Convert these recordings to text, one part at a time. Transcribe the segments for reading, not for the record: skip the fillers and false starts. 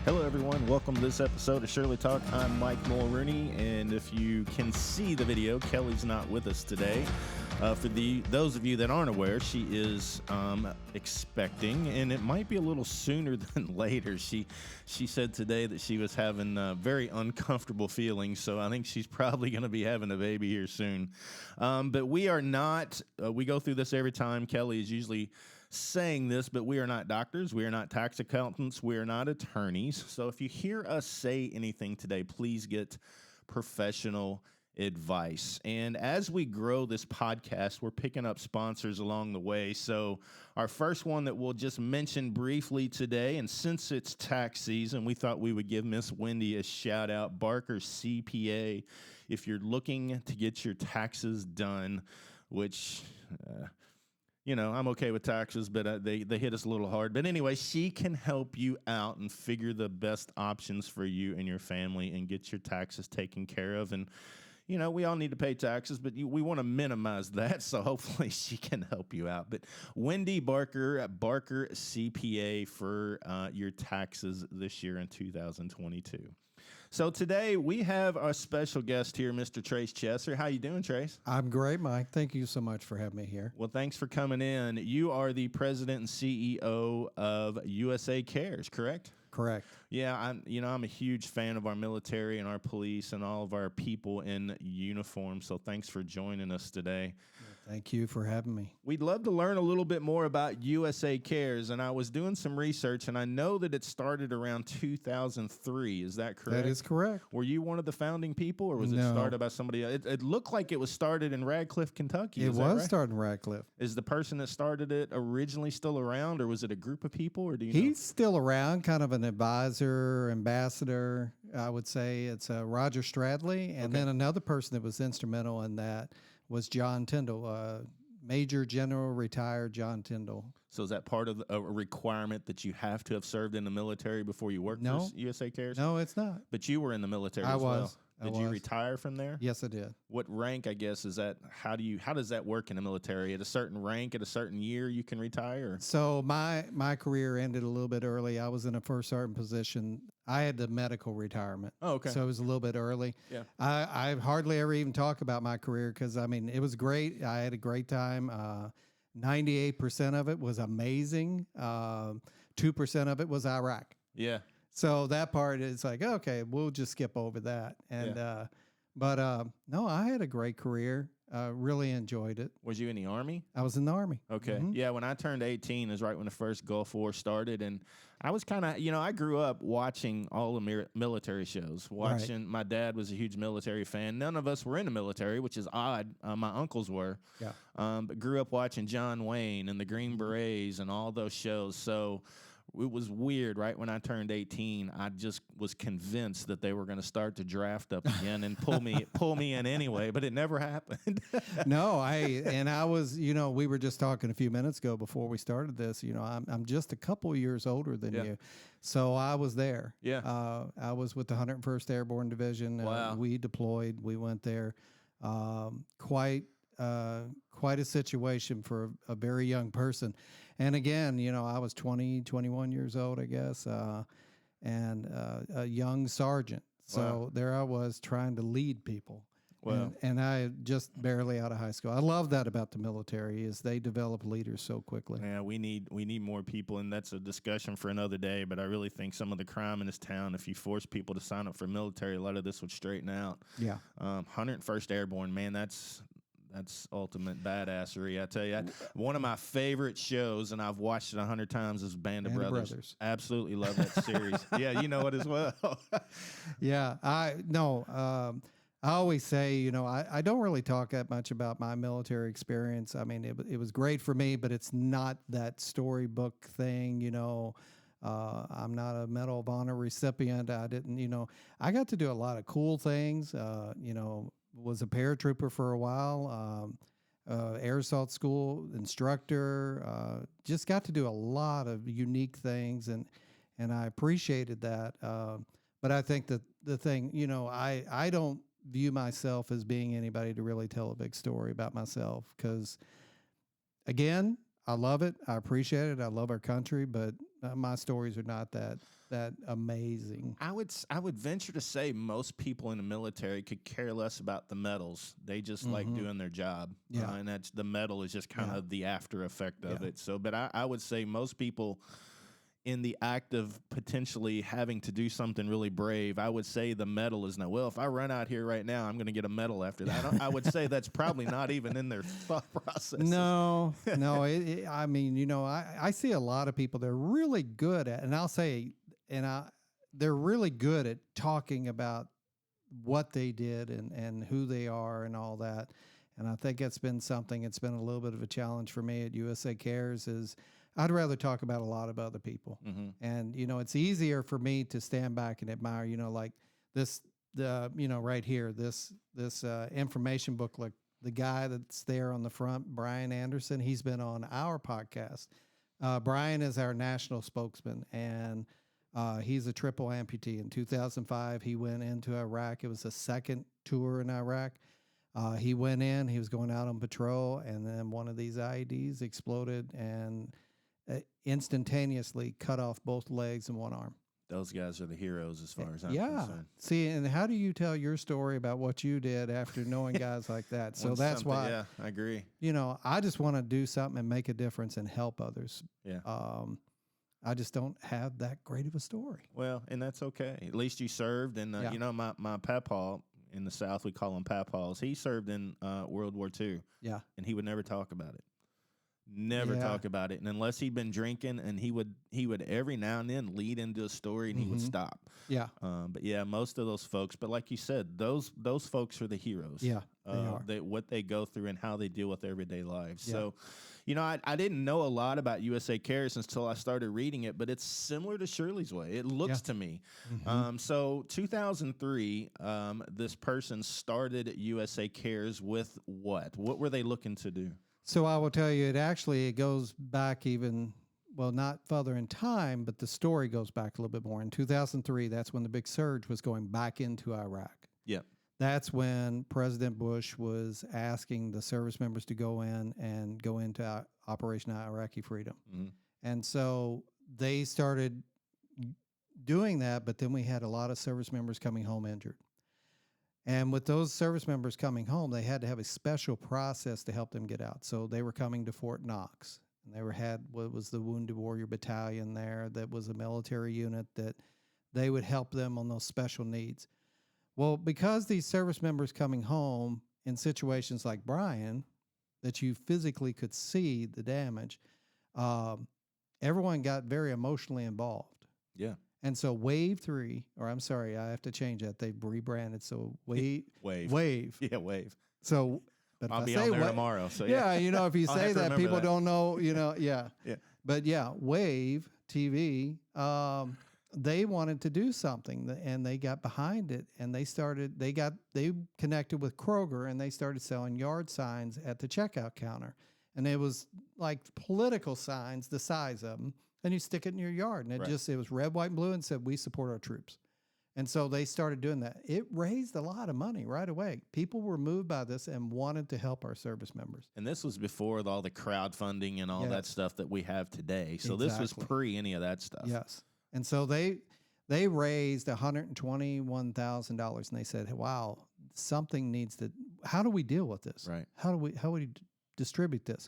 Hello, everyone. Welcome to this episode of ShirleyTalk. I'm Mike Mulrooney, and if you can see the video, Kelly's not with us today. For those of you that aren't aware, she is expecting, and it might be a little sooner than later. She said today that she was having very uncomfortable feelings, so I think she's probably going to be having a baby here soon. But we are not. We go through this every time. Kelly is usually saying this, but we are not doctors, we are not tax accountants, we are not attorneys. So if you hear us say anything today, please get professional advice. And as we grow this podcast, we're picking up sponsors along the way. So our first one that we'll just mention briefly today, and since it's tax season, we thought we would give Miss Wendy a shout out. Barker CPA. If you're looking to get your taxes done, which I'm okay with taxes, but they hit us a little hard. But anyway, she can help you out and figure the best options for you and your family and get your taxes taken care of. And, we all need to pay taxes, but we want to minimize that. So hopefully she can help you out. But Wendy Barker at Barker CPA for your taxes this year in 2022. So today we have our special guest here, Mr. Trace Chesser. How you doing, Trace? I'm great, Mike. Thank you so much for having me here. Well, thanks for coming in. You are the president and CEO of USA Cares, correct? Correct. Yeah, I'm a huge fan of our military and our police and all of our people in uniform. So thanks for joining us today. Thank you for having me. We'd love to learn a little bit more about USA Cares, and I was doing some research, and I know that it started around 2003. Is that correct? That is correct. Were you one of the founding people, or was it started by somebody else? It looked like it was started in Radcliffe, Kentucky. It was right? started in Radcliffe. Is the person that started it originally still around, or was it a group of people, or do you know? He's still around, kind of an advisor, ambassador, I would say. It's Roger Stradley, and then another person that was instrumental in that was John Tyndall, Major General retired John Tyndall. So is that part of a requirement that you have to have served in the military before you work for USA Cares? No, it's not. But you were in the military I as was. well. Did you retire from there? Yes, I did. What rank, I guess, is that? How does that work in the military? At a certain rank, at a certain year, you can retire? So my career ended a little bit early. I was in a first sergeant position. I had the medical retirement. Oh, okay. So it was a little bit early. Yeah. I hardly ever even talk about my career because, it was great. I had a great time. 98% of it was amazing. 2% of it was Iraq. Yeah. So that part is like, okay, we'll just skip over that. And no, I had a great career. Really enjoyed it. Was you in the Army? I was in the Army. Okay. Mm-hmm. Yeah, when I turned 18 is right when the first Gulf War started. And I was kind of, I grew up watching all the military shows. My dad was a huge military fan. None of us were in the military, which is odd. My uncles were. Yeah. But grew up watching John Wayne and the Green Berets and all those shows. So it was weird, right? When I turned 18, I just was convinced that they were going to start to draft up again and pull me in anyway, but it never happened. No, I was, we were just talking a few minutes ago before we started this. I'm just a couple of years older than you, so I was there. Yeah, I was with the 101st Airborne Division. Wow. We deployed. We went there. Quite a situation for a very young person. And again, I was 20, 21 years old, I guess, and a young sergeant. So there I was trying to lead people. Wow. And I just barely out of high school. I love that about the military is they develop leaders so quickly. Yeah, we need more people, and that's a discussion for another day. But I really think some of the crime in this town, if you force people to sign up for military, a lot of this would straighten out. Yeah. 101st Airborne, man, that's ultimate badassery. I tell you, one of my favorite shows, and I've watched it 100 times, is Band of Brothers. Absolutely love that series. Yeah, you know it as well. Yeah, I always say, I don't really talk that much about my military experience. It was great for me, but it's not that storybook thing, I'm not a Medal of Honor recipient. I didn't, I got to do a lot of cool things, was a paratrooper for a while, air assault school instructor, just got to do a lot of unique things, and I appreciated that. But I think that the thing, I don't view myself as being anybody to really tell a big story about myself because, again, I love it. I appreciate it. I love our country, but my stories are not that amazing. I would venture to say most people in the military could care less about the medals. They just like doing their job. Yeah. And that's the medal is just kind of the after effect of Yeah. it. So, but I would say most people in the act of potentially having to do something really brave, I would say the medal is not. Well, if I run out here right now, I'm going to get a medal after that. I would say that's probably not even in their thought process. No. I mean, you know, I see a lot of people. They're really good at, and I'll say, they're really good at talking about what they did and who they are and all that. And I think it's been something. It's been a little bit of a challenge for me at USA Cares. Is I'd rather talk about a lot of other people. And, you know, it's easier for me to stand back and admire, you know, like right here, this information booklet, the guy that's there on the front, Brian Anderson, he's been on our podcast. Brian is our national spokesman, and he's a triple amputee. In 2005, he went into Iraq. It was the second tour in Iraq. He went in, he was going out on patrol, and then one of these IEDs exploded and instantaneously cut off both legs and one arm. Those guys are the heroes as far as I'm Yeah. concerned. See, and how do you tell your story about what you did after knowing guys like that? So When that's something- why, Yeah, I agree. you know, I just want to do something and make a difference and help others. Yeah. I just don't have that great of a story. Well, and that's okay. At least you served. And, Yeah. you know, my papaw in the South, we call them papaws. He served in World War II, Yeah. and he would never talk about it. Never Yeah. talk about it. And unless he'd been drinking, and he would every now and then lead into a story, and he would stop. Yeah. But yeah, most of those folks. But like you said, those folks are the heroes. Yeah, they are. What they go through and how they deal with everyday lives. Yeah. So, you know, I didn't know a lot about USA Cares until I started reading it, but it's similar to Shirley's Way. It looks to me. So 2003, this person started USA Cares with what? What were they looking to do? So I will tell you, it goes back even, well, not further in time, but the story goes back a little bit more. In 2003, that's when the big surge was going back into Iraq. Yeah. That's when President Bush was asking the service members to go into Operation Iraqi Freedom. And so they started doing that, but then we had a lot of service members coming home injured. And with those service members coming home, they had to have a special process to help them get out. So they were coming to Fort Knox, and had what was the Wounded Warrior Battalion there. That was a military unit that they would help them on those special needs. Well, because these service members coming home in situations like Brian, that you physically could see the damage, everyone got very emotionally involved. Yeah. And so Wave 3, or I'm sorry, I have to change that. They've rebranded. So Wave. Yeah, Wave. So, but I'll if be I say on there tomorrow. So yeah, you know, if you I'll say have to that, remember people that. don't know, you know, yeah. Yeah. But yeah, Wave TV, they wanted to do something, and they got behind it, and they connected with Kroger, and they started selling yard signs at the checkout counter. And it was like political signs, the size of them, and you stick it in your yard, and it was red, white, and blue, and said, "We support our troops." And so they started doing that. It raised a lot of money right away. People were moved by this and wanted to help our service members. And this was before all the crowdfunding and all that stuff that we have today. So this was Exactly. pre any of that stuff. Yes. And so they raised $121,000, and they said, "Wow, something needs to. How do we deal with this? Right. How do we distribute this?"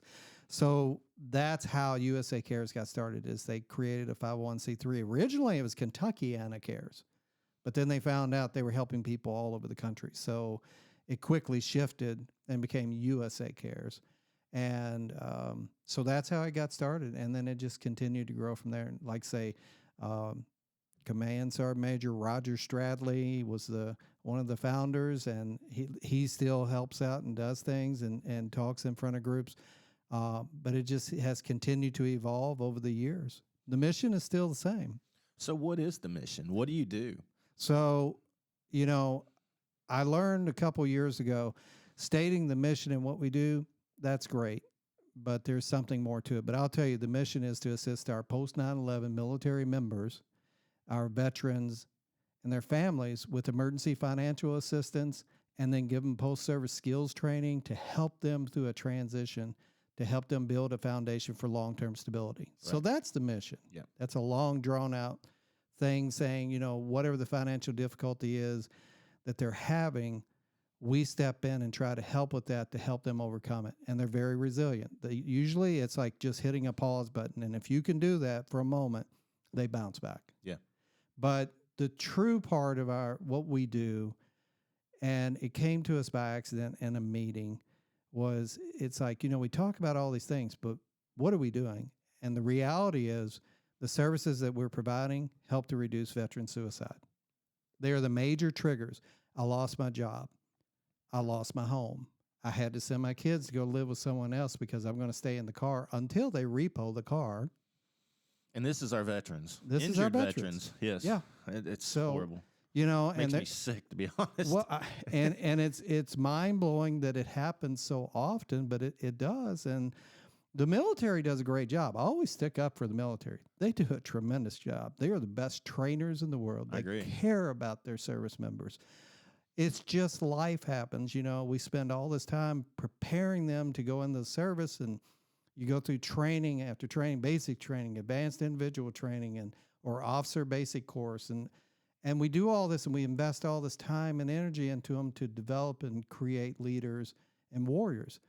So that's how USA Cares got started. Is they created a 501c3. Originally, it was Kentuckiana Cares, but then they found out they were helping people all over the country. So it quickly shifted and became USA Cares. And so that's how it got started. And then it just continued to grow from there. Like say, Command Sergeant Major Roger Stradley was one of the founders, and he still helps out and does things and talks in front of groups. But it just has continued to evolve over the years. The mission is still the same. So what is the mission? What do you do? So, you know, I learned a couple years ago, stating the mission and what we do, that's great, but there's something more to it. But I'll tell you, the mission is to assist our post 9/11 military members, our veterans, and their families with emergency financial assistance, and then give them post-service skills training to help them through a transition to help them build a foundation for long-term stability. So Right. that's the mission. Yeah. That's a long, drawn-out thing saying, whatever the financial difficulty is that they're having, we step in and try to help with that to help them overcome it. And they're very resilient. Usually it's like just hitting a pause button. And if you can do that for a moment, they bounce back. Yeah. But the true part of what we do, and it came to us by accident in a meeting, was it's like, we talk about all these things, but what are we doing? And the reality is the services that we're providing help to reduce veteran suicide. They are the major triggers. I lost my job. I lost my home. I had to send my kids to go live with someone else because I'm going to stay in the car until they repo the car. And this is our veterans. This is our veterans. Yes. Yeah. It's So, horrible. and Makes me sick, to be honest. well, and it's mind blowing that it happens so often, but it does. And the military does a great job. I always stick up for the military. They do a tremendous job. They are the best trainers in the world. They I agree. care about their service members. It's just life happens. We spend all this time preparing them to go into the service, and you go through training after training, basic training, advanced individual training, or officer basic course. And we do all this, and we invest all this time and energy into them to develop and create leaders and warriors.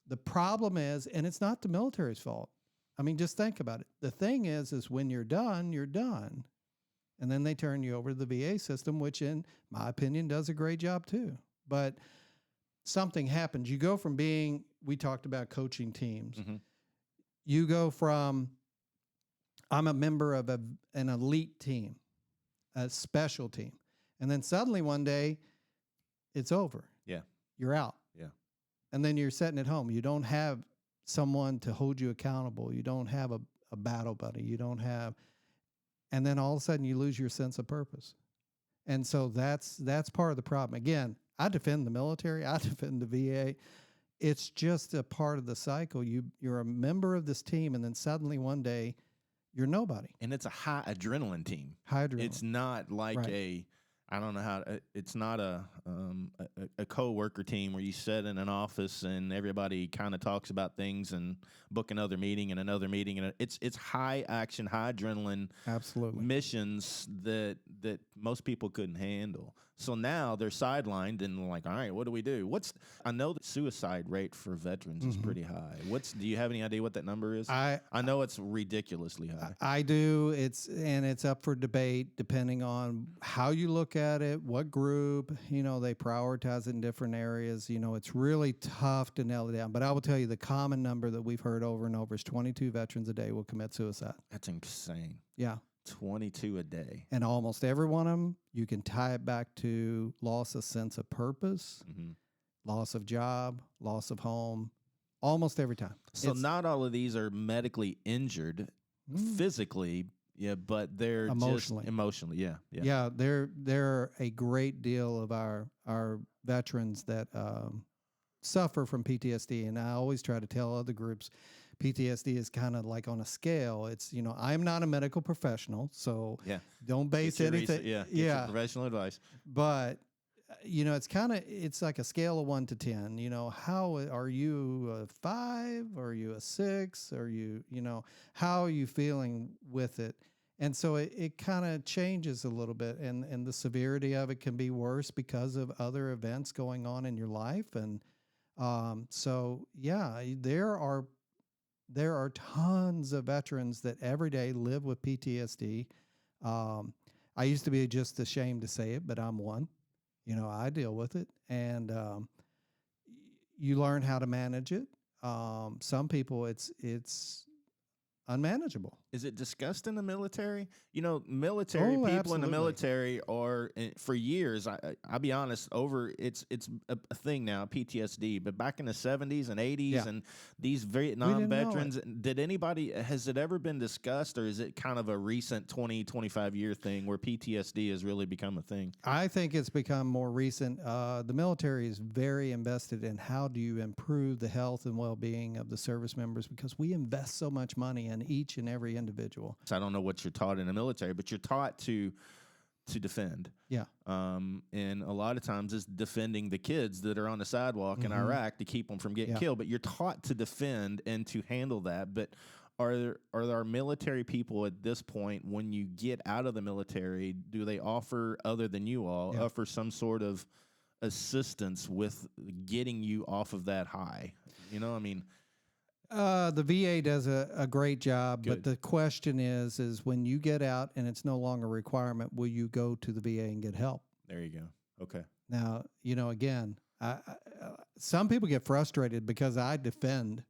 The problem is, and it's not the military's fault. I mean, just think about it. The thing is when you're done, you're done. And then they turn you over to the VA system, which in my opinion does a great job too. But something happens. You go from we talked about coaching teams. Mm-hmm. You go from, I'm a member of an elite team, a special team. And then suddenly one day it's over. Yeah. You're out. Yeah. And then you're sitting at home. You don't have someone to hold you accountable. You don't have a battle buddy. You don't have, and then all of a sudden you lose your sense of purpose. And so that's part of the problem. Again, I defend the military. I defend the VA. It's just a part of the cycle. You're a member of this team, and then suddenly one day you're nobody. And it's a high adrenaline team. High adrenaline. It's not like Right. I don't know how. It's not a co-worker team where you sit in an office and everybody kind of talks about things and book another meeting and another meeting, and it's high action, high adrenaline Absolutely. missions that most people couldn't handle. So now they're sidelined and like, all right, what do we do? I know the suicide rate for veterans is pretty high. Do you have any idea what that number is? I know it's ridiculously high. I do. It's up for debate depending on how you look at it, what group, they prioritize it in different areas. It's really tough to nail it down. But I will tell you the common number that we've heard over and over is 22 veterans a day will commit suicide. That's insane. Yeah. 22 a day. And almost every one of them, you can tie it back to loss of sense of purpose, loss of job, loss of home, almost every time. So not all of these are medically injured physically, yeah, but they're Emotionally. just emotionally, yeah. Yeah, there are a great deal of our veterans that suffer from PTSD, and I always try to tell other groups, PTSD is kind of like on a scale. It's I'm not a medical professional, so don't base anything. Get your professional advice. But it's like a scale of 1 to 10. How are you a 5? Are you a 6? Are you how are you feeling with it? And so it kind of changes a little bit, and the severity of it can be worse because of other events going on in your life. And there are tons of veterans that every day live with PTSD. I used to be just ashamed to say it, but I'm one. I deal with it, and you learn how to manage it. Some people, it's unmanageable. Is it discussed in the military? Military people absolutely. in the military are for years. I'll be honest. It's a thing now, PTSD. But back in the 70s and 80s, and these Vietnam veterans, has it ever been discussed, or is it kind of a recent 20, 25 year thing where PTSD has really become a thing? I think it's become more recent. The military is very invested in how do you improve the health and well-being of the service members, because we invest so much money in each and every individual. So I don't know what you're taught in the military, but you're taught to to defend. Yeah. And a lot of times it's defending the kids that are on the sidewalk in Iraq to keep them from getting killed. But you're taught to defend and to handle that. But are our military people at this point, when you get out of the military, do they offer, other than you all, offer some sort of assistance with getting you off of that high? You know, I mean, the VA does a great job, Good. but the question is when you get out and it's no longer a requirement, will you go to the VA and get help? there you go. Okay. Now, you know, again, some people get frustrated because I defend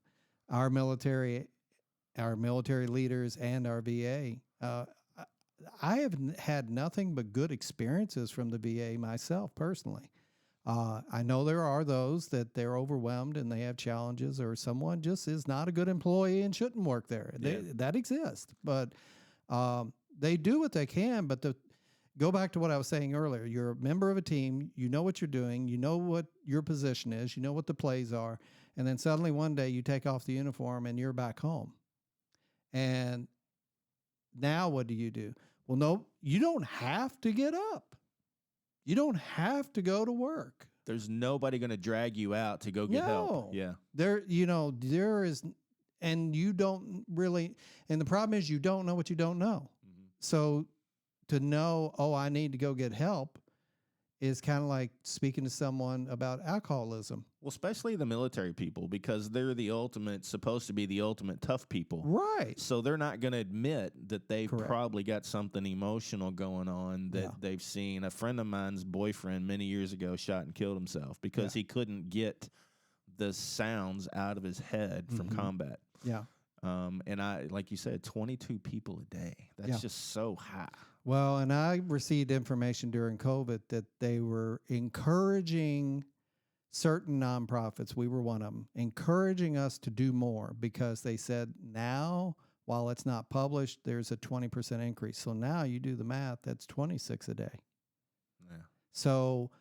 our military leaders and our VA. I have had nothing but good experiences from the VA myself personally. I know there are those that they're overwhelmed and they have challenges, or someone just is not a good employee and shouldn't work there. That exists, but they do what they can. But go back to what I was saying earlier. You're a member of a team. You know what you're doing. You know what your position is. You know what the plays are. And then suddenly one day you take off the uniform and you're back home. And now what do? Well, no, you don't have to get up. You don't have to go to work. There's nobody going to drag you out to go get help. Yeah. There is, and you don't really, and the problem is you don't know what you don't know. Mm-hmm. So to know, oh, I need to go get help is kind of like speaking to someone about alcoholism. Well, especially the military people, because they're supposed to be the ultimate tough people. Right. So they're not going to admit that they've Correct. probably got something emotional going on that they've seen. A friend of mine's boyfriend many years ago shot and killed himself because he couldn't get the sounds out of his head from combat. Yeah. And like you said, 22 people a day. That's just so high. Well, and I received information during COVID that they were encouraging certain nonprofits, we were one of them, encouraging us to do more because they said now, while it's not published, there's a 20% increase. So now you do the math, that's 26 a day. Yeah. So,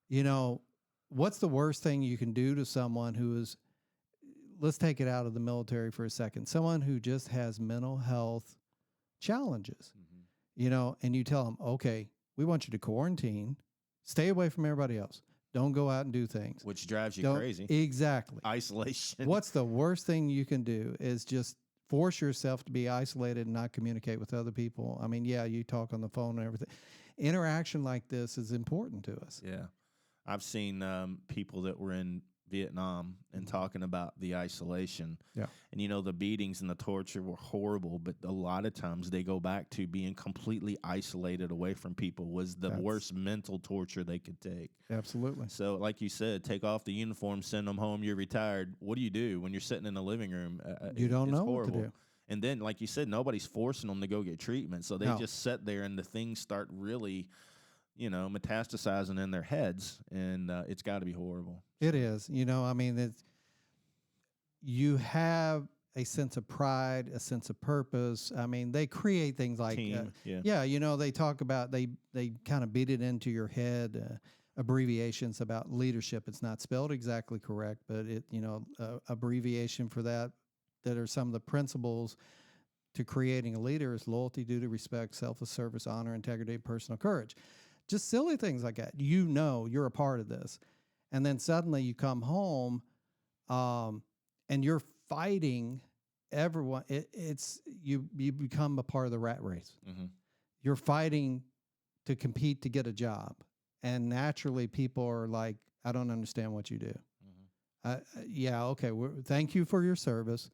you know, what's the worst thing you can do to someone who is, let's take it out of the military for a second, someone who just has mental health challenges, you know, and you tell them, okay, we want you to quarantine, stay away from everybody else. Don't go out and do things. Which drives you crazy. Exactly. Isolation. What's the worst thing you can do is just force yourself to be isolated and not communicate with other people. I mean, yeah, you talk on the phone and everything. Interaction like this is important to us. Yeah. I've seen people that were in Vietnam and talking about the isolation. Yeah. And, you know, the beatings and the torture were horrible, but a lot of times they go back to being completely isolated away from people was the worst mental torture they could take. Absolutely. So, like you said, take off the uniform, send them home, you're retired. What do you do when you're sitting in the living room? You don't know horrible. what to do. And then, like you said, nobody's forcing them to go get treatment. So they just sit there and the things start really, you know, metastasizing in their heads, and it's got to be horrible. It is. You know, I mean, you have a sense of pride, a sense of purpose. I mean, they create things like, Team, you know, they talk about, they kind of beat it into your head, abbreviations about leadership. It's not spelled exactly correct, but it, you know, abbreviation for that are some of the principles to creating a leader is loyalty, duty, respect, selfless service, honor, integrity, personal courage. Just silly things like that. You know, you're a part of this. And then suddenly you come home and you're fighting everyone. You become a part of the rat race. Mm-hmm. You're fighting to compete to get a job. And naturally people are like, I don't understand what you do. Mm-hmm. Okay, thank you for your service.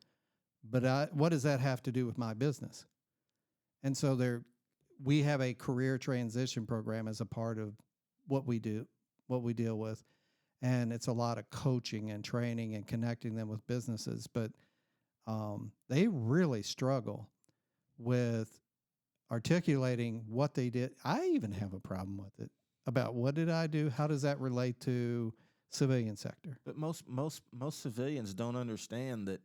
But what does that have to do with my business? And so we have a career transition program as a part of what we do, what we deal with. And it's a lot of coaching and training and connecting them with businesses. But they really struggle with articulating what they did. I even have a problem with it about what did I do? How does that relate to civilian sector? But most civilians don't understand that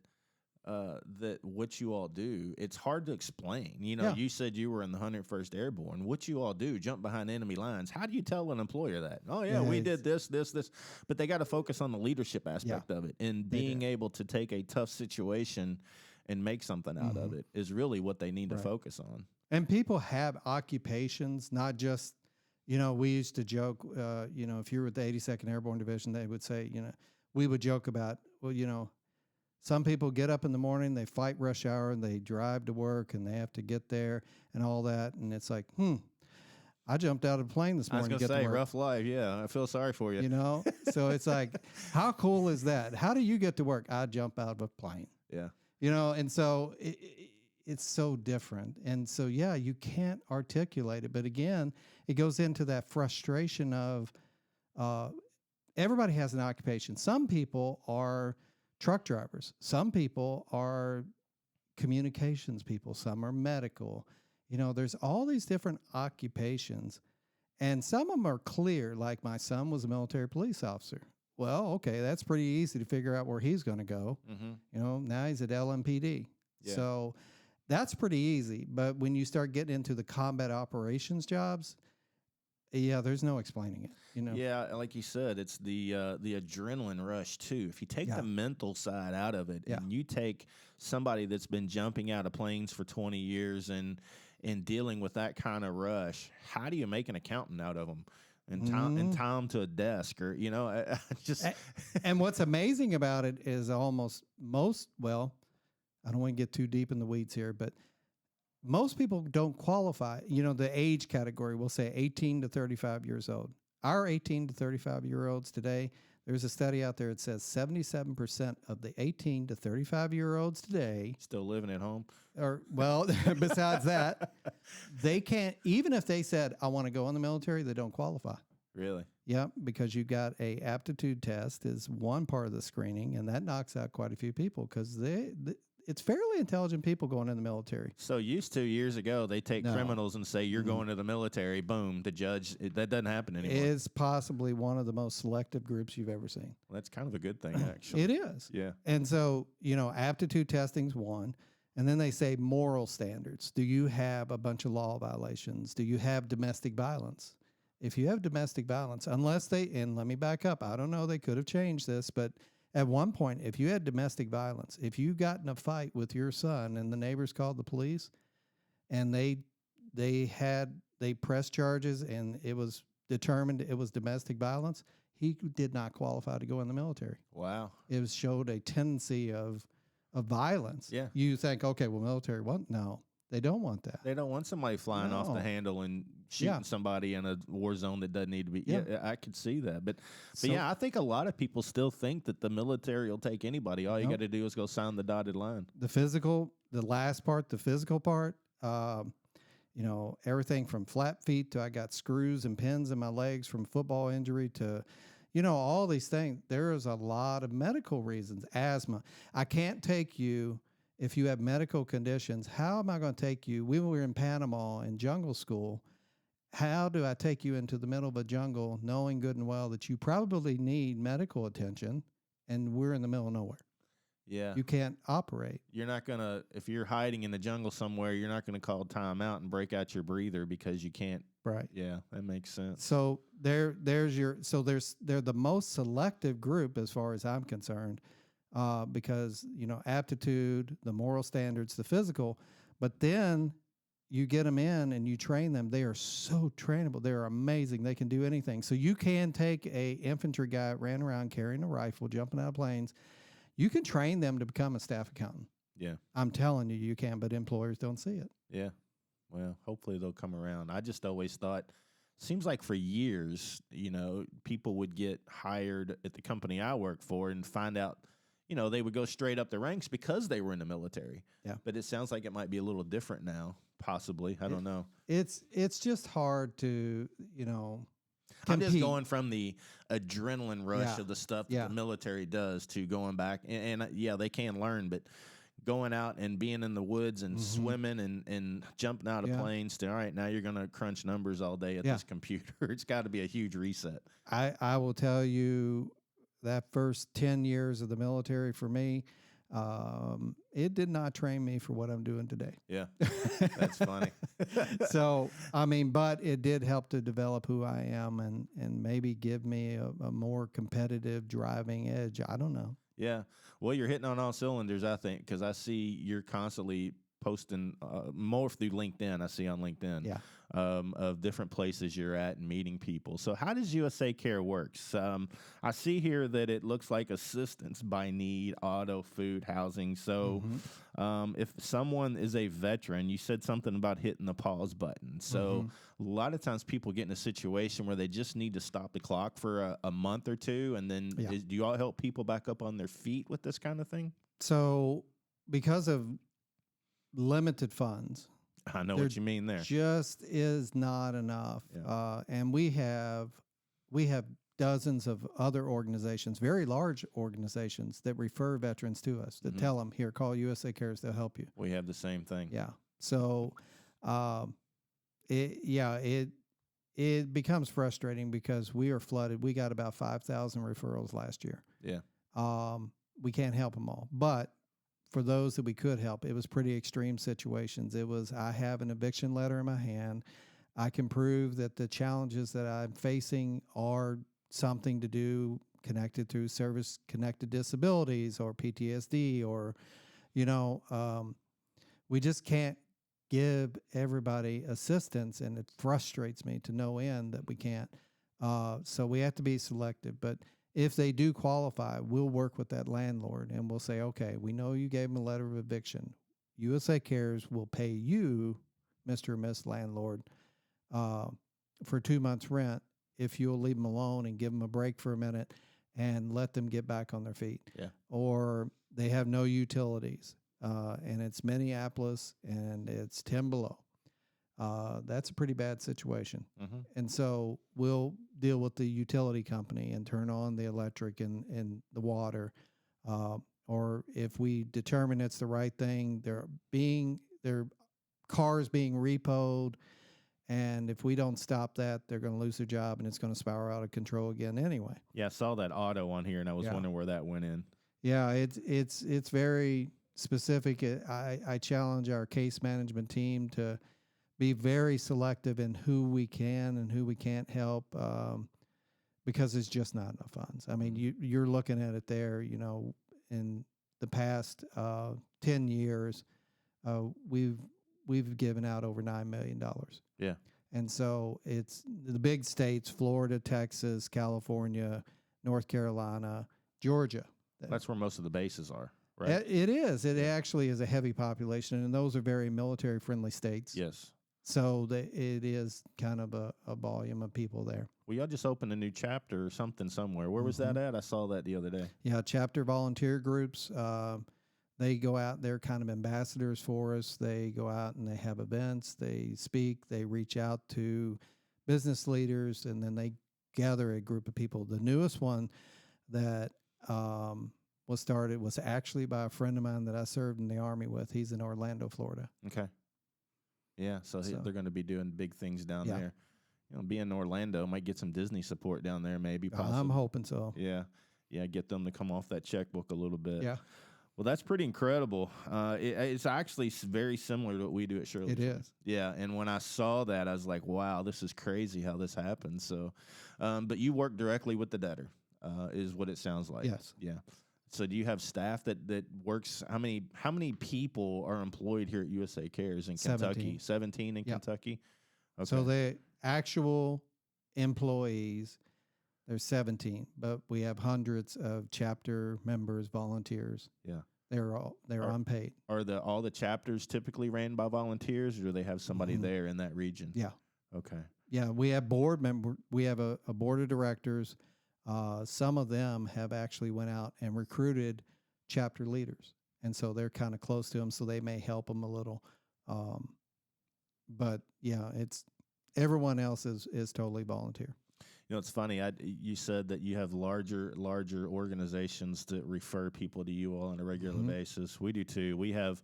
what you all do, it's hard to explain. You know, you said you were in the 101st Airborne. What you all do, jump behind enemy lines. How do you tell an employer that? Oh, yeah, we did this. But they got to focus on the leadership aspect of it and being able to take a tough situation and make something out of it is really what they need to Right. focus on. And people have occupations, not just, we used to joke, if you were with the 82nd Airborne Division, they would say, we would joke about, well, some people get up in the morning, they fight rush hour, and they drive to work, and they have to get there and all that. And it's like, I jumped out of a plane this I was morning going to to get say, to work. rough life. Yeah, I feel sorry for you. So it's like, how cool is that? How do you get to work? I jump out of a plane. Yeah. And so it's so different. And so, yeah, you can't articulate it. But again, it goes into that frustration of everybody has an occupation. Some people are truck drivers. Some people are communications people. Some are medical. There's all these different occupations. And some of them are clear, like my son was a military police officer. Well, okay, that's pretty easy to figure out where he's going to go. Now he's at LMPD. Yeah. So that's pretty easy. But when you start getting into the combat operations jobs, yeah, there's no explaining it. Yeah, like you said, it's the adrenaline rush too. If you take the mental side out of it, and you take somebody that's been jumping out of planes for 20 years and dealing with that kind of rush, how do you make an accountant out of them? And tie them to a desk, or just. And what's amazing about it is I don't want to get too deep in the weeds here, but most people don't qualify. The age category, we'll say 18 to 35 years old. Our 18 to 35-year-olds today, there's a study out there that says 77% of the 18 to 35-year-olds today Still living at home. Besides that, they can't, even if they said, I want to go in the military, they don't qualify. Really? Yeah, because you got a aptitude test is one part of the screening, and that knocks out quite a few people because it's fairly intelligent people going in the military. So used to years ago, they take criminals and say, you're going to the military, boom, to judge. That doesn't happen anymore. It's possibly one of the most selective groups you've ever seen. Well, that's kind of a good thing, actually. It is. Yeah. And so, aptitude testing's one. And then they say moral standards. Do you have a bunch of law violations? Do you have domestic violence? If you have domestic violence, and let me back up, I don't know, they could have changed this, but at one point, if you had domestic violence, if you got in a fight with your son and the neighbors called the police and they pressed charges and it was determined it was domestic violence, he did not qualify to go in the military. Wow. It showed a tendency of violence. Yeah. You think, okay, well, military, what? No, they don't want that. They don't want somebody flying off the handle and shooting somebody in a war zone that doesn't need to be. Yeah, I could see that. But yeah, I think a lot of people still think that the military will take anybody. All you got to do is go sign the dotted line. The physical part, everything from flat feet to I got screws and pins in my legs from football injury to, all these things. There is a lot of medical reasons. Asthma. I can't take you if you have medical conditions. How am I going to take you? We were in Panama in jungle school. How do I take you into the middle of a jungle knowing good and well that you probably need medical attention and we're in the middle of nowhere? Yeah. You can't operate. You're not going to, if you're hiding in the jungle somewhere, you're not going to call time out and break out your breather because you can't. Right. Yeah, that makes sense. So they're the most selective group as far as I'm concerned, because, aptitude, the moral standards, the physical, but then you get them in and you train them. They are so trainable. They're amazing. They can do anything. So you can take a infantry guy that ran around carrying a rifle, jumping out of planes. You can train them to become a staff accountant. Yeah. I'm telling you can, but employers don't see it. Yeah. Well, hopefully they'll come around. I just always thought, seems like for years, people would get hired at the company I work for and find out, they would go straight up the ranks because they were in the military. Yeah. But it sounds like it might be a little different now, possibly. I don't know. It's just hard to, I'm just compete. going from the adrenaline rush of the stuff that the military does to going back. And they can learn, but going out and being in the woods and swimming and jumping out of planes to, all right, now you're going to crunch numbers all day at this computer. It's got to be a huge reset. I will tell you that first 10 years of the military for me, it did not train me for what I'm doing today. Yeah, that's funny. So, but it did help to develop who I am and maybe give me a more competitive driving edge. I don't know. Yeah. Well, you're hitting on all cylinders, I think, because I see you're constantly posting more through LinkedIn. I see on LinkedIn Yeah. of different places you're at and meeting people. So how does USA Care works? I see here that it looks like assistance by need, auto, food, housing. So if someone is a veteran, you said something about hitting the pause button. So a lot of times people get in a situation where they just need to stop the clock for a month or two. And then do you all help people back up on their feet with this kind of thing? So because of limited funds, I know what you mean there. Just is not enough. Yeah. And we have dozens of other organizations, very large organizations, that refer veterans to us, that tell them, here, call USA Cares, they'll help you. We have the same thing. Yeah. So it becomes frustrating because we are flooded. We got about 5,000 referrals last year. Yeah. We can't help them all, but for those that we could help, it was pretty extreme situations. It was, I have an eviction letter in my hand. I can prove that the challenges that I'm facing are something to do connected to service-connected disabilities or PTSD or, we just can't give everybody assistance, and it frustrates me to no end that we can't. So we have to be selective, but if they do qualify, we'll work with that landlord and we'll say, okay, we know you gave them a letter of eviction. USA Cares will pay you, Mr. or Miss Landlord, for 2 months' rent if you'll leave them alone and give them a break for a minute and let them get back on their feet. Yeah. Or they have no utilities, and it's Minneapolis and it's 10 below. That's a pretty bad situation. And so we'll deal with the utility company and turn on the electric and the water. Or if we determine it's the right thing, their cars being repoed. And if we don't stop that, they're going to lose their job and it's going to spiral out of control again anyway. Yeah, I saw that auto on here and I was wondering where that went in. Yeah, it's very specific. I challenge our case management team to be very selective in who we can and who we can't help, because it's just not enough funds. I mean, you're looking at it there, in the past 10 years, we've given out over $9 million. Yeah. And so it's the big states, Florida, Texas, California, North Carolina, Georgia. That's where most of the bases are, right? It is. It actually is a heavy population, and those are very military-friendly states. Yes. So it is kind of a volume of people there. Well, y'all just opened a new chapter or something somewhere. Where was that at? I saw that the other day. Yeah, chapter volunteer groups. They go out, they're kind of ambassadors for us. They go out and they have events, they speak, they reach out to business leaders, and then they gather a group of people. The newest one that was started was actually by a friend of mine that I served in the Army with. He's in Orlando, Florida. Okay. Yeah, so they're going to be doing big things down there. Being in Orlando, might get some Disney support down there, maybe. Possibly. I'm hoping so. Yeah, get them to come off that checkbook a little bit. Yeah. Well, that's pretty incredible. It's actually very similar to what we do at Shirley. It is. Yeah, and when I saw that, I was like, wow, this is crazy how this happened. So, but you work directly with the debtor, is what it sounds like. Yes. Yeah. So do you have staff that works? How many people are employed here at USA Cares in Kentucky? 17 in Kentucky? Okay. So the actual employees, there's 17, but we have hundreds of chapter members, volunteers. Yeah. They're unpaid. Are all the chapters typically ran by volunteers, or do they have somebody there in that region? Yeah. Okay. Yeah, we have board member. We have a board of directors. Some of them have actually went out and recruited chapter leaders, and so they're kind of close to them, so they may help them a little. But yeah, it's everyone else is totally volunteer. It's funny. You said that you have larger organizations that refer people to you all on a regular basis. We do too. We have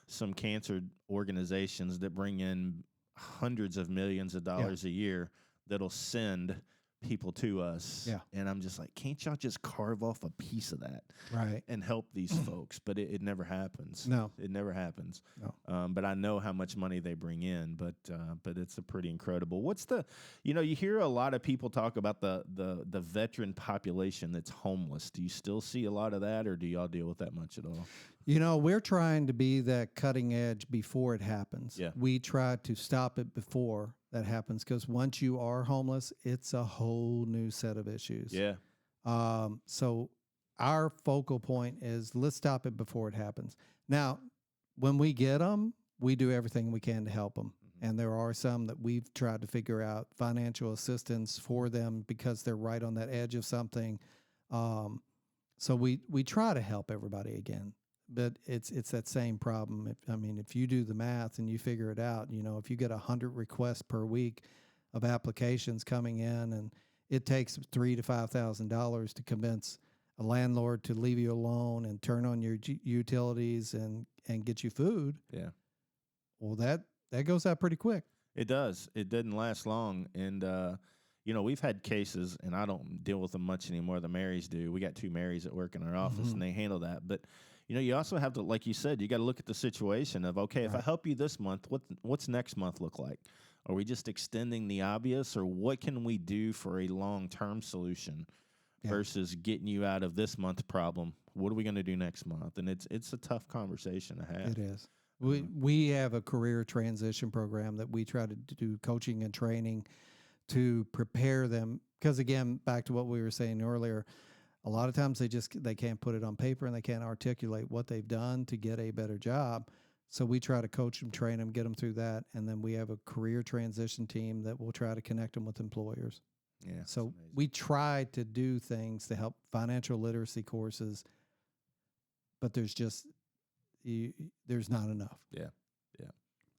some cancer organizations that bring in hundreds of millions of dollars a year that'll send people to us. Yeah. And I'm just like, can't y'all just carve off a piece of that Right. and help these folks? But it never happens. No. It never happens. No. But I know how much money they bring in, but it's a pretty incredible. What's the, you hear a lot of people talk about the veteran population that's homeless. Do you still see a lot of that, or do y'all deal with that much at all? We're trying to be that cutting edge before it happens. Yeah. We try to stop it before that happens, because once you are homeless, it's a whole new set of issues. Yeah. So our focal point is, let's stop it before it happens. Now, when we get them, we do everything we can to help them. Mm-hmm. And there are some that we've tried to figure out financial assistance for them because they're right on that edge of something. So we try to help everybody again. But it's that same problem. If you do the math and you figure it out, if you get 100 requests per week of applications coming in, and it takes $3,000 to $5,000 to convince a landlord to leave you alone and turn on your utilities and get you food. Yeah. Well, that goes out pretty quick. It does. It didn't last long. And, we've had cases, and I don't deal with them much anymore. The Marys do. We got 2 Marys at work in our office, Mm-hmm. and they handle that. But, you also have to, like you said, you got to look at the situation of, okay, if I help you this month, what's next month look like? Are we just extending the obvious, or what can we do for a long-term solution versus getting you out of this month's problem? What are we going to do next month? And it's a tough conversation to have. It is. We have a career transition program that we try to do coaching and training to prepare them. Because again, back to what we were saying earlier, a lot of times they can't put it on paper, and they can't articulate what they've done to get a better job. So we try to coach them, train them, get them through that. And then we have a career transition team that will try to connect them with employers. Yeah. So we try to do things to help, financial literacy courses, but there's not enough. Yeah.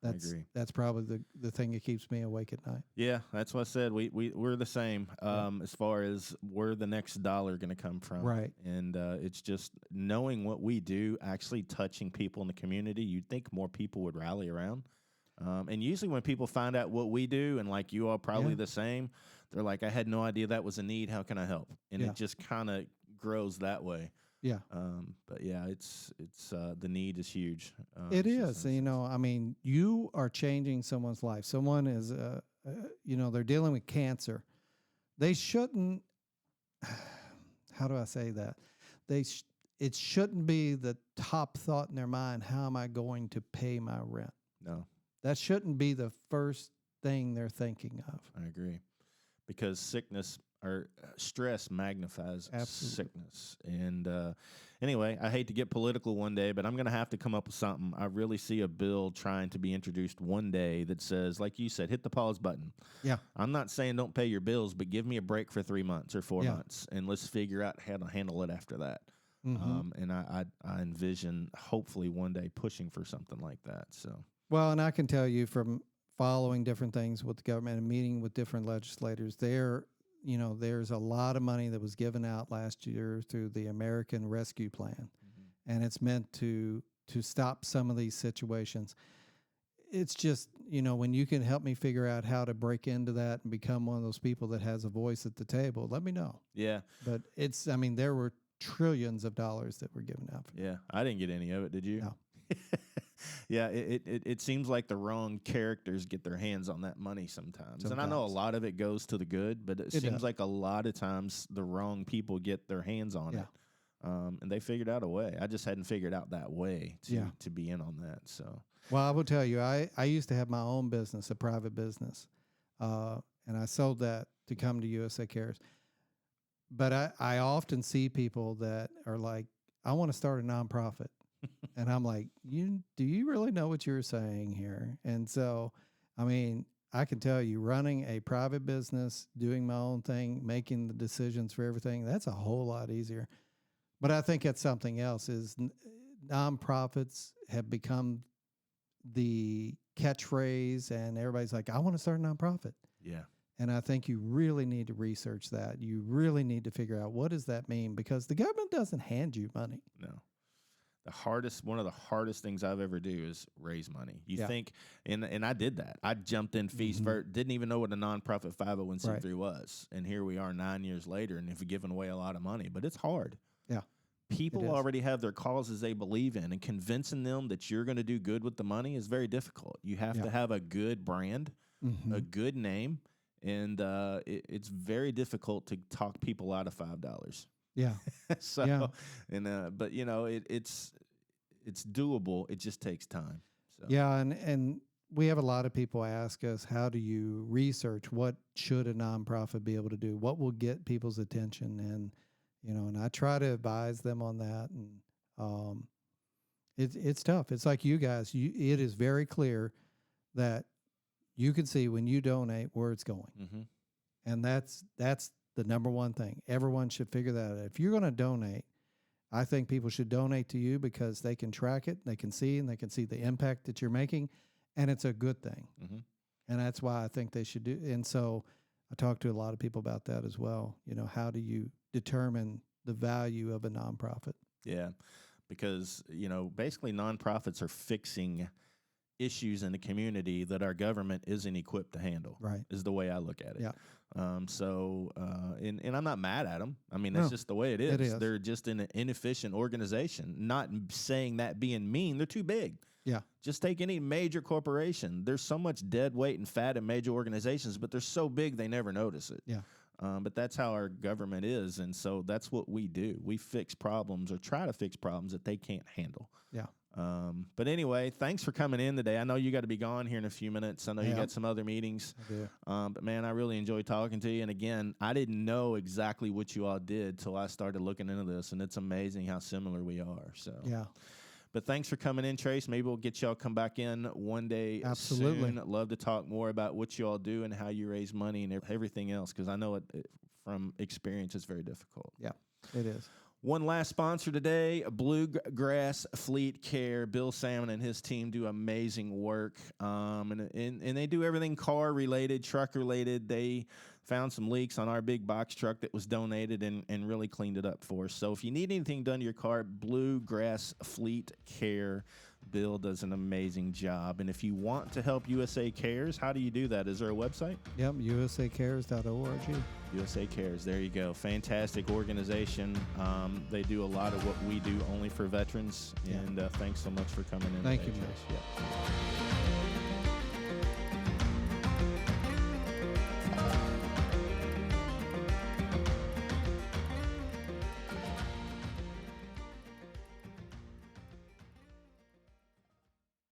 I agree. That's probably the thing that keeps me awake at night. Yeah, that's what I said. We're the same as far as where the next dollar going to come from. Right. And it's just knowing what we do, actually touching people in the community. You'd think more people would rally around. And usually when people find out what we do, and like you all probably the same, they're like, I had no idea that was a need. How can I help? And it just kind of grows that way. Yeah. But yeah, it's the need is huge. It is. You are changing someone's life. Someone is, they're dealing with cancer. They shouldn't, how do I say that? It shouldn't be the top thought in their mind, how am I going to pay my rent? No. That shouldn't be the first thing they're thinking of. I agree. Because sickness or stress magnifies sickness. And anyway, I hate to get political one day, but I'm going to have to come up with something. I really see a bill trying to be introduced one day that says, like you said, hit the pause button. Yeah. I'm not saying don't pay your bills, but give me a break for 3 months or 4 months, and let's figure out how to handle it after that. Mm-hmm. And I envision hopefully one day pushing for something like that. So. Well, and I can tell you from following different things with the government and meeting with different legislators, there's a lot of money that was given out last year through the American Rescue Plan, and it's meant to stop some of these situations. It's just, when you can help me figure out how to break into that and become one of those people that has a voice at the table, let me know. Yeah. But there were trillions of dollars that were given out. Yeah. I didn't get any of it. Did you? No. Yeah, it seems like the wrong characters get their hands on that money sometimes. And I know a lot of it goes to the good, but it seems like a lot of times the wrong people get their hands on it. And they figured out a way. I just hadn't figured out that way to be in on that. So, well, I will tell you, I used to have my own business, a private business, and I sold that to come to USA Cares. But I often see people that are like, I want to start a nonprofit. And I'm like, do you really know what you're saying here? And so, I can tell you, running a private business, doing my own thing, making the decisions for everything, that's a whole lot easier. But I think that's something else is nonprofits have become the catchphrase, and everybody's like, I want to start a nonprofit. Yeah. And I think you really need to research that. You really need to figure out, what does that mean? Because the government doesn't hand you money. No. one of the hardest things I've ever do is raise money. You Yeah. think, and I did that. I jumped in fees first, didn't even know what a nonprofit 501c3 was. And here we are 9 years later and have given away a lot of money, but it's hard. Yeah. People already have their causes they believe in, and convincing them that you're going to do good with the money is very difficult. You have to have a good brand, a good name, and it's very difficult to talk people out of $5. Yeah. So, but you know, it's doable. It just takes time. So. Yeah, and we have a lot of people ask us, how do you research what should a nonprofit be able to do? What will get people's attention? And and I try to advise them on that. And it's tough. It's like you guys. It is very clear that you can see when you donate where it's going, and that's the number one thing. Everyone should figure that out. If you're going to donate, I think people should donate to you because they can track it, they can see, and they can see the impact that you're making, and it's a good thing. And that's why I think they should do. And so I talk to a lot of people about that as well. How do you determine the value of a nonprofit? Yeah, because, basically nonprofits are fixing issues in the community that our government isn't equipped to handle. Right. Is the way I look at it. Yeah. And I'm not mad at them. I mean, that's just the way it is. It is. They're just an inefficient organization. Not saying that being mean. They're too big. Yeah. Just take any major corporation. There's so much dead weight and fat in major organizations, but they're so big they never notice it. Yeah. But that's how our government is, and so that's what we do. We fix problems or try to fix problems that they can't handle. Yeah. But anyway, thanks for coming in today. I know you got to be gone here in a few minutes. I know you got some other meetings. I do. But, man, I really enjoyed talking to you. And, again, I didn't know exactly what you all did till I started looking into this, and it's amazing how similar we are. So Yeah. But thanks for coming in, Trace. Maybe we'll get y'all come back in one day Absolutely. soon. I'd love to talk more about what you all do and how you raise money and everything else, because I know it from experience it's very difficult. Yeah, it is. One last sponsor today, Bluegrass Fleet Care. Bill Salmon and his team do amazing work, and they do everything car-related, truck-related. They found some leaks on our big box truck that was donated and really cleaned it up for us. So if you need anything done to your car, Bluegrass Fleet Care. Bill does an amazing job. And if you want to help USA Cares, how do you do that? Is there a website? Yep, usacares.org. USA Cares, there you go. Fantastic organization. They do a lot of what we do only for veterans. Yeah. And thanks so much for coming in. Thank today, you, Trace. Yeah.